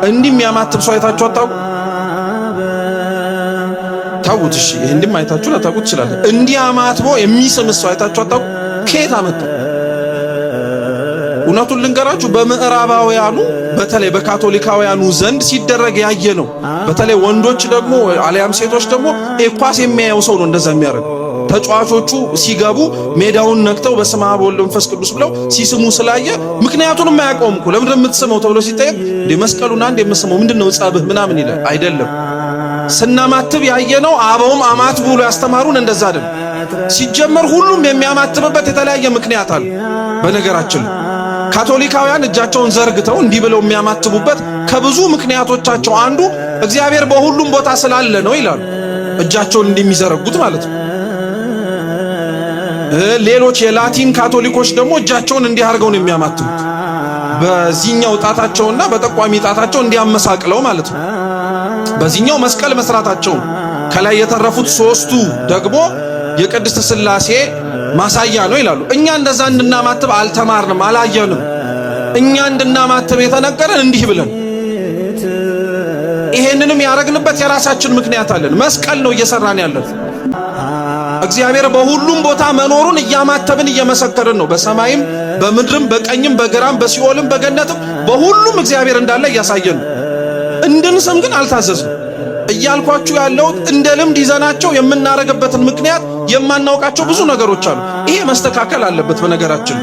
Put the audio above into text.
እንዲህ የሚያማትብ ሰው አይታችሁ አታውቁ? ታውቁት? እሺ እንዲህ አይታችሁ አታውቁት ይችላል። እንዲህ አማትቦ የሚስም ሰው አይታችሁ አታውቁ? ከየት አመጣው? እውነቱን ልንገራችሁ፣ በምዕራባውያኑ በተለይ በካቶሊካውያኑ ዘንድ ሲደረግ ያየ ነው። በተለይ ወንዶች ደግሞ አልያም ሴቶች ደግሞ ኳስ የሚያየው ሰው ነው እንደዛ የሚያደርግ። ተጫዋቾቹ ሲገቡ ሜዳውን ነክተው በስመ አብ ወወልድ ወመንፈስ ቅዱስ ብለው ሲስሙ ስላየ ምክንያቱንም አያውቀውም እኮ ለምን እንደምትስመው ተብሎ ሲጠየቅ እንደ መስቀሉና እንደ የምስመው ምንድነው ጸብህ ምናምን ይላል። አይደለም ስናማትብ ያየነው አበውም አማት ብሎ ያስተማሩን እንደዛ አይደለም። ሲጀመር ሁሉም የሚያማትብበት የተለያየ ምክንያት አለ። በነገራችን ካቶሊካውያን እጃቸውን ዘርግተው እንዲህ ብለው የሚያማትቡበት ከብዙ ምክንያቶቻቸው አንዱ እግዚአብሔር በሁሉም ቦታ ስላለ ነው ይላሉ። እጃቸውን እንደሚዘረጉት ማለት ነው። ሌሎች የላቲን ካቶሊኮች ደግሞ እጃቸውን እንዲህ አድርገው ነው የሚያማትቡት፣ በዚህኛው ጣታቸውና በጠቋሚ ጣታቸው እንዲያመሳቅለው ማለት ነው። በዚህኛው መስቀል መስራታቸው ከላይ የተረፉት ሶስቱ ደግሞ የቅድስት ሥላሴ ማሳያ ነው ይላሉ። እኛ እንደዛ እንድናማትብ አልተማርንም፣ አላየንም። እኛ እንድናማትብ የተነገረን እንዲህ ብለን ይሄንንም ያረግንበት የራሳችን ምክንያት አለን። መስቀል ነው እየሰራን ያለን። እግዚአብሔር በሁሉም ቦታ መኖሩን እያማተብን እየመሰከርን ነው። በሰማይም በምድርም በቀኝም በግራም በሲኦልም በገነትም በሁሉም እግዚአብሔር እንዳለ እያሳየን ነው። እንድንስም ግን አልታዘዝንም። እያልኳችሁ ያለው እንደ ልምድ ይዘናቸው የምናረግበትን ምክንያት የማናውቃቸው ብዙ ነገሮች አሉ። ይሄ መስተካከል አለበት በነገራችን